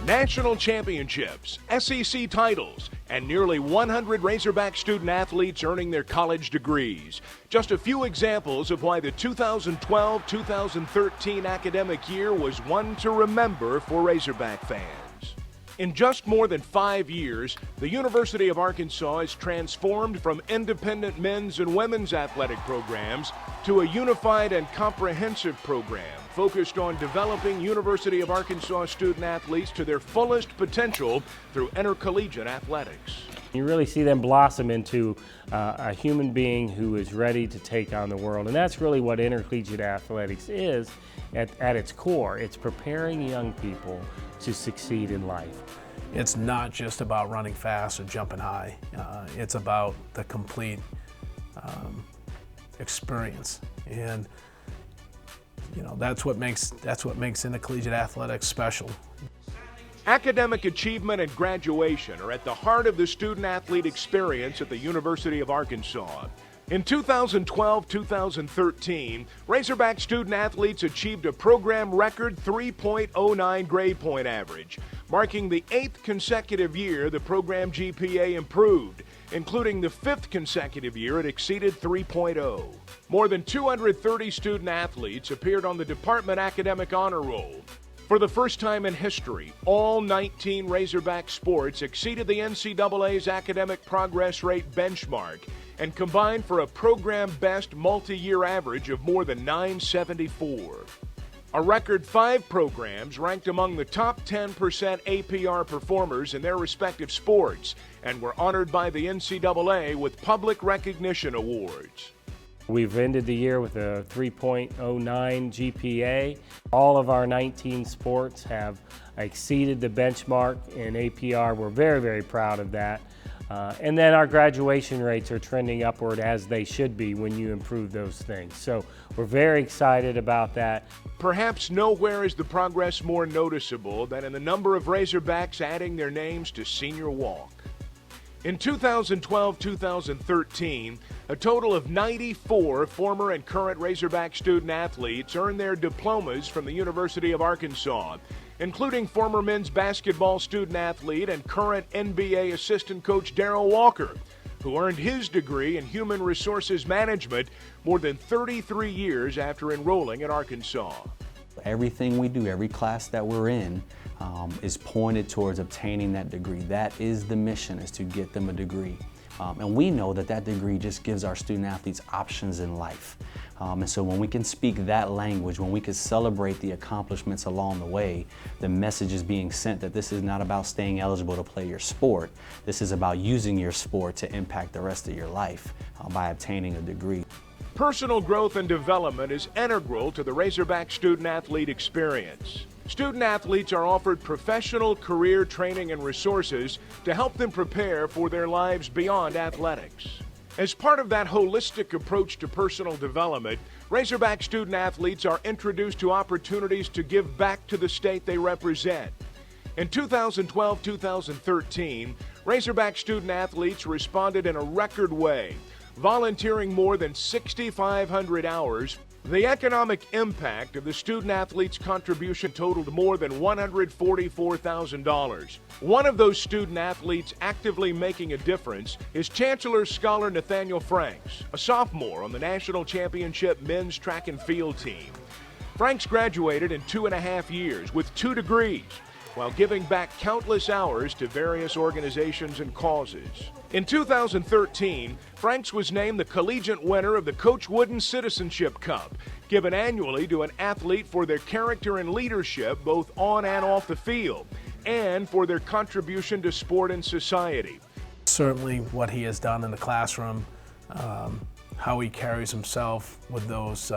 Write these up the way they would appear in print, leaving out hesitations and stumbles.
National championships, SEC titles, and nearly 100 Razorback student athletes earning their college degrees. Just a few examples of why the 2012-2013 academic year was one to remember for Razorback fans. In just more than 5 years, the University of Arkansas has transformed from independent men's and women's athletic programs to a unified and comprehensive program focused on developing University of Arkansas student athletes to their fullest potential through intercollegiate athletics. You really see them blossom into a human being who is ready to take on the world, and that's really what intercollegiate athletics is at its core. It's preparing young people to succeed in life. It's not just about running fast or jumping high. It's about the complete experience, and that's what makes intercollegiate athletics special. Academic achievement and graduation are at the heart of the student-athlete experience at the University of Arkansas. In 2012-2013, Razorback student-athletes achieved a program record 3.09 grade point average, marking the 8th consecutive year the program GPA improved, including the 5th consecutive year it exceeded 3.0. More than 230 student-athletes appeared on the Department Academic Honor Roll. For the first time in history, all 19 Razorback sports exceeded the NCAA's academic progress rate benchmark and combined for a program-best multi-year average of more than 974. A record 5 programs ranked among the top 10% APR performers in their respective sports and were honored by the NCAA with public recognition awards. We've ended the year with a 3.09 GPA. All of our 19 sports have exceeded the benchmark in APR. We're very, very proud of that. And then our graduation rates are trending upward, as they should be when you improve those things. So we're very excited about that. Perhaps nowhere is the progress more noticeable than in the number of Razorbacks adding their names to Senior Walk. In 2012-2013, a total of 94 former and current Razorback student athletes earned their diplomas from the University of Arkansas, including former men's basketball student athlete and current NBA assistant coach Darrell Walker, who earned his degree in human resources management more than 33 years after enrolling at Arkansas. Everything we do, every class that we're in, is pointed towards obtaining that degree. That is the mission, is to get them a degree. And we know that that degree just gives our student athletes options in life. And so when we can speak that language, when we can celebrate the accomplishments along the way, the message is being sent that this is not about staying eligible to play your sport. This is about using your sport to impact the rest of your life by obtaining a degree. Personal growth and development is integral to the Razorback student-athlete experience. Student athletes are offered professional career training and resources to help them prepare for their lives beyond athletics. As part of that holistic approach to personal development, Razorback student athletes are introduced to opportunities to give back to the state they represent. In 2012-2013, Razorback student athletes responded in a record way, volunteering more than 6,500 hours. The economic impact of the student-athletes' contribution totaled more than $144,000. One of those student-athletes actively making a difference is Chancellor Scholar Nathaniel Franks, a sophomore on the national championship men's track and field team. Franks graduated in 2.5 years with 2 degrees, while giving back countless hours to various organizations and causes. In 2013, Franks was named the collegiate winner of the Coach Wooden Citizenship Cup, given annually to an athlete for their character and leadership both on and off the field, and for their contribution to sport and society. Certainly what he has done in the classroom, how he carries himself with those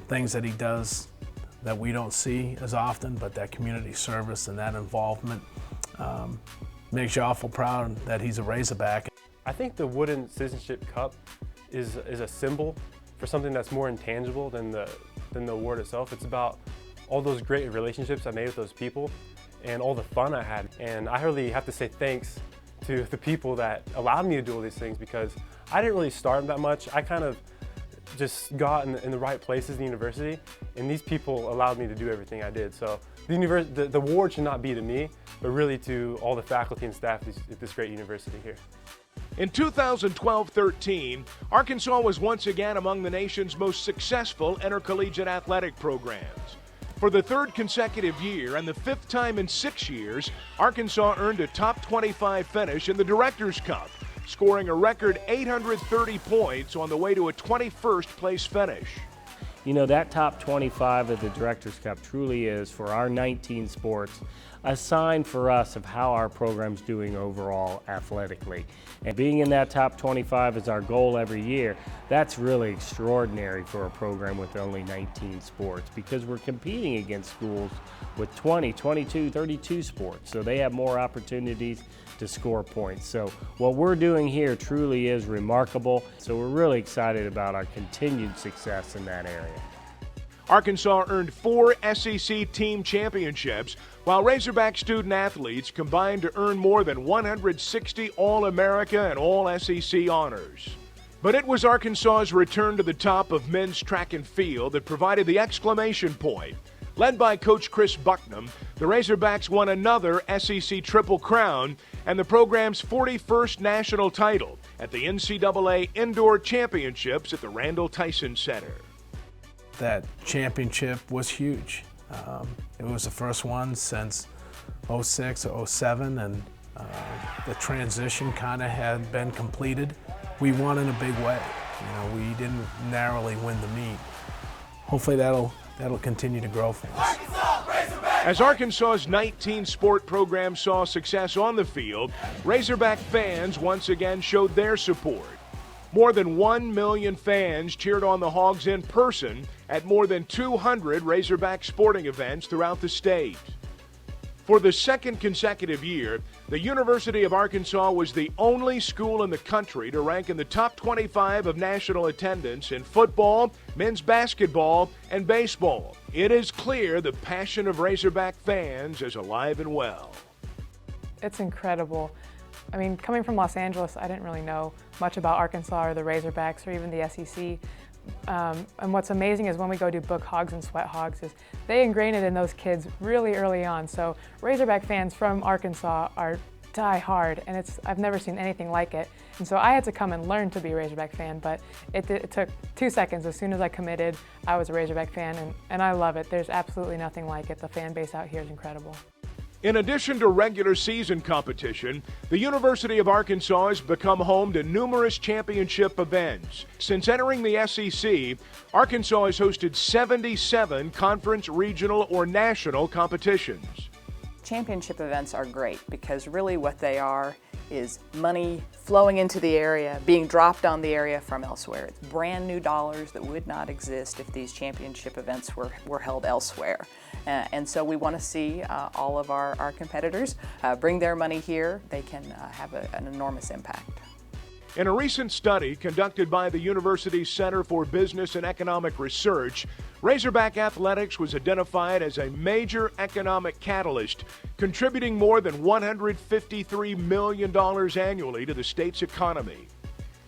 things that he does that we don't see as often, but that community service and that involvement makes you awful proud that he's a Razorback. I think the Wooden Citizenship Cup is a symbol for something that's more intangible than the award itself. It's about all those great relationships I made with those people and all the fun I had. And I really have to say thanks to the people that allowed me to do all these things, because I didn't really start that much. I kind of just got in the right places in the university, and these people allowed me to do everything I did. So the award should not be to me, but really to all the faculty and staff at this great university here. In 2012-13, Arkansas was once again among the nation's most successful intercollegiate athletic programs. For the third consecutive year and the fifth time in 6 years, Arkansas earned a top 25 finish in the Directors' Cup, scoring a record 830 points on the way to a 21st place finish. You know, that top 25 of the Directors' Cup truly is, for our 19 sports, a sign for us of how our program's doing overall athletically. And being in that top 25 is our goal every year. That's really extraordinary for a program with only 19 sports, because we're competing against schools with 20, 22, 32 sports. So they have more opportunities to score points. So what we're doing here truly is remarkable. So we're really excited about our continued success in that area. Arkansas earned 4 SEC team championships, while Razorback student athletes combined to earn more than 160 All-America and All-SEC honors. But it was Arkansas's return to the top of men's track and field that provided the exclamation point. Led by Coach Chris Bucknam, the Razorbacks won another SEC Triple Crown and the program's 41st national title at the NCAA Indoor Championships at the Randall Tyson Center. That championship was huge. It was the first one since 06 or 07, and the transition kind of had been completed. We won in a big way. You know, we didn't narrowly win the meet. Hopefully that'll continue to grow for us. As Arkansas's 19-sport program saw success on the field, Razorback fans once again showed their support. More than 1 million fans cheered on the Hogs in person at more than 200 Razorback sporting events throughout the state. For the second consecutive year, the University of Arkansas was the only school in the country to rank in the top 25 of national attendance in football, men's basketball, and baseball. It is clear the passion of Razorback fans is alive and well. It's incredible. I mean, coming from Los Angeles, I didn't really know much about Arkansas or the Razorbacks or even the SEC. And what's amazing is when we go do Book Hogs and Sweat Hogs is they ingrain it in those kids really early on. So Razorback fans from Arkansas are die hard, and I've never seen anything like it. And so I had to come and learn to be a Razorback fan, but it took 2 seconds. As soon as I committed, I was a Razorback fan, and I love it. There's absolutely nothing like it. The fan base out here is incredible. In addition to regular season competition, the University of Arkansas has become home to numerous championship events. Since entering the SEC, Arkansas has hosted 77 conference, regional, or national competitions. Championship events are great because really what they are is money flowing into the area, being dropped on the area from elsewhere. It's brand new dollars that would not exist if these championship events were held elsewhere. And so we want to see all of our competitors bring their money here. They can have an enormous impact. In a recent study conducted by the university's Center for Business and Economic Research, Razorback athletics was identified as a major economic catalyst, contributing more than $153 million annually to the state's economy.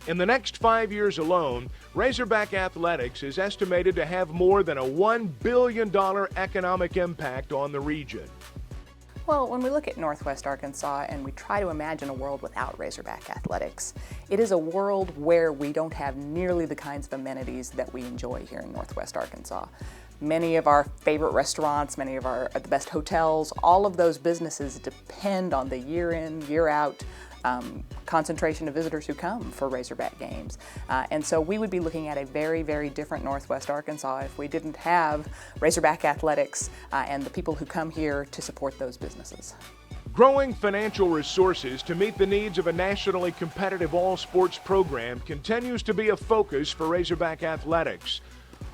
In the next 5 years alone, Razorback athletics is estimated to have more than a $1 billion economic impact on the region. Well, when we look at Northwest Arkansas and we try to imagine a world without Razorback athletics, it is a world where we don't have nearly the kinds of amenities that we enjoy here in Northwest Arkansas. Many of our favorite restaurants, many of the best hotels, all of those businesses depend on the year in, year out concentration of visitors who come for Razorback games. And so we would be looking at a very, very different Northwest Arkansas if we didn't have Razorback athletics and the people who come here to support those businesses. Growing financial resources to meet the needs of a nationally competitive all-sports program continues to be a focus for Razorback athletics.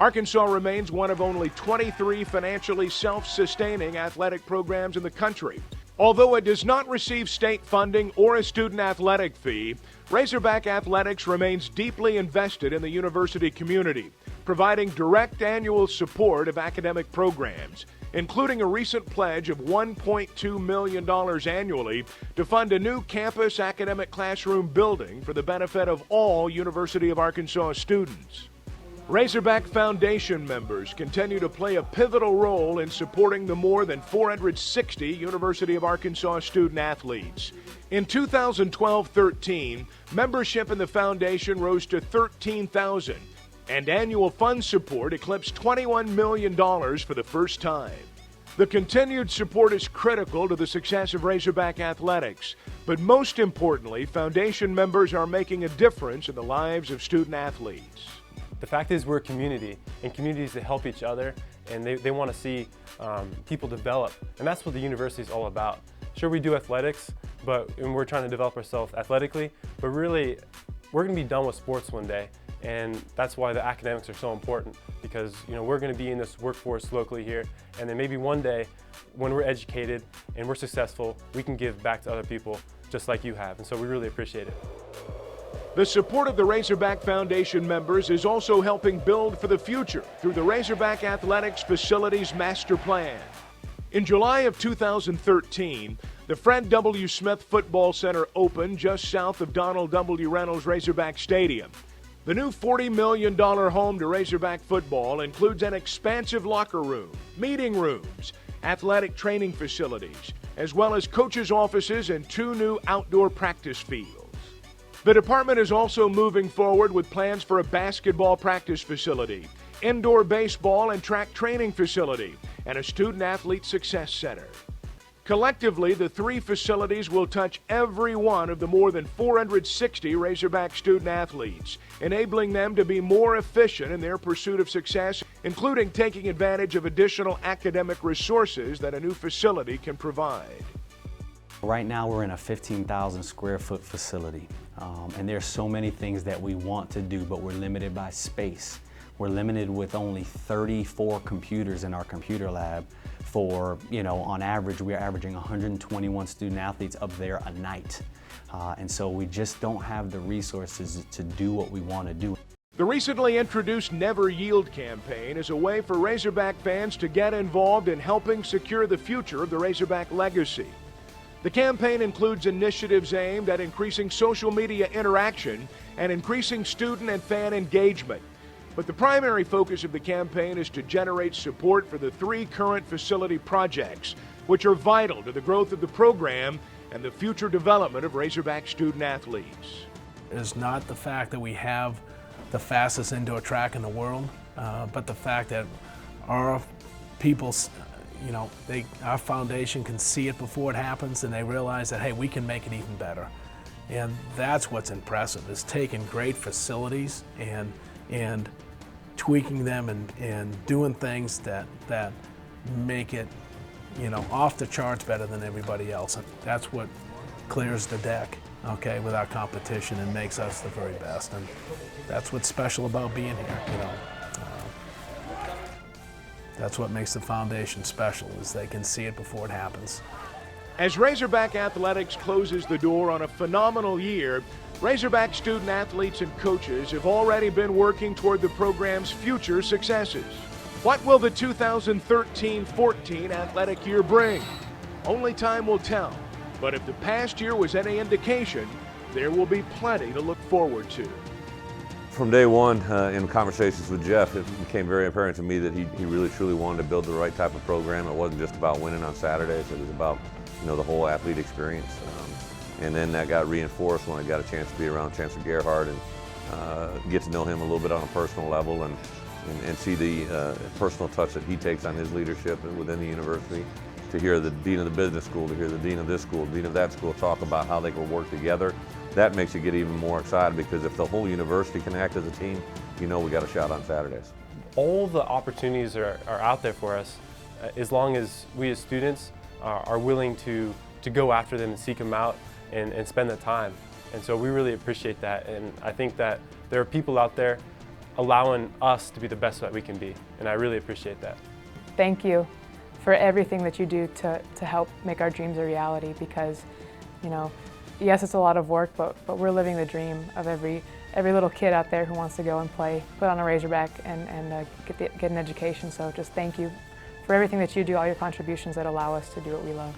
Arkansas remains one of only 23 financially self-sustaining athletic programs in the country. Although it does not receive state funding or a student athletic fee, Razorback athletics remains deeply invested in the university community, providing direct annual support of academic programs, including a recent pledge of $1.2 million annually to fund a new campus academic classroom building for the benefit of all University of Arkansas students. Razorback Foundation members continue to play a pivotal role in supporting the more than 460 University of Arkansas student athletes. In 2012-13, membership in the foundation rose to 13,000, and annual fund support eclipsed $21 million for the first time. The continued support is critical to the success of Razorback athletics, but most importantly, foundation members are making a difference in the lives of student athletes. The fact is we're a community, and communities that help each other, and they want to see people develop, and that's what the university is all about. Sure, we do athletics, and we're trying to develop ourselves athletically, but really, we're going to be done with sports one day, and that's why the academics are so important, because we're going to be in this workforce locally here, and then maybe one day, when we're educated and we're successful, we can give back to other people just like you have, and so we really appreciate it. The support of the Razorback Foundation members is also helping build for the future through the Razorback Athletics Facilities Master Plan. In July of 2013, the Fred W. Smith Football Center opened just south of Donald W. Reynolds Razorback Stadium. The new $40 million home to Razorback football includes an expansive locker room, meeting rooms, athletic training facilities, as well as coaches' offices and 2 new outdoor practice fields. The department is also moving forward with plans for a basketball practice facility, indoor baseball and track training facility, and a student-athlete success center. Collectively, the 3 facilities will touch every one of the more than 460 Razorback student-athletes, enabling them to be more efficient in their pursuit of success, including taking advantage of additional academic resources that a new facility can provide. Right now we're in a 15,000 square foot facility, and there's so many things that we want to do, but we're limited by space. We're limited with only 34 computers in our computer lab for, on average, we're averaging 121 student athletes up there a night. And so we just don't have the resources to do what we want to do. The recently introduced Never Yield campaign is a way for Razorback fans to get involved in helping secure the future of the Razorback legacy. The campaign includes initiatives aimed at increasing social media interaction and increasing student and fan engagement. But the primary focus of the campaign is to generate support for the 3 current facility projects, which are vital to the growth of the program and the future development of Razorback student athletes. It is not the fact that we have the fastest indoor track in the world, but the fact that our people, our foundation can see it before it happens, and they realize that, hey, we can make it even better. And that's what's impressive, is taking great facilities and tweaking them and doing things that make it, off the charts better than everybody else. And that's what clears the deck, okay, with our competition and makes us the very best. And that's what's special about being here, That's what makes the foundation special, is they can see it before it happens. As Razorback Athletics closes the door on a phenomenal year, Razorback student athletes and coaches have already been working toward the program's future successes. What will the 2013-14 athletic year bring? Only time will tell, but if the past year was any indication, there will be plenty to look forward to. From day one, in conversations with Jeff, it became very apparent to me that he really truly wanted to build the right type of program. It wasn't just about winning on Saturdays, it was about the whole athlete experience. And then that got reinforced when I got a chance to be around Chancellor Gerhardt and get to know him a little bit on a personal level and see the personal touch that he takes on his leadership within the university. To hear the dean of the business school, to hear the dean of this school, dean of that school talk about how they can work together, that makes you get even more excited, because if the whole university can act as a team, we got a shot on Saturdays. All the opportunities are out there for us, as long as we as students are willing to go after them and seek them out and spend the time. And so we really appreciate that, and I think that there are people out there allowing us to be the best that we can be, and I really appreciate that. Thank you for everything that you do to help make our dreams a reality, because, yes, it's a lot of work, but we're living the dream of every little kid out there who wants to go and play, put on a Razorback and get an education. So just thank you for everything that you do, all your contributions that allow us to do what we love.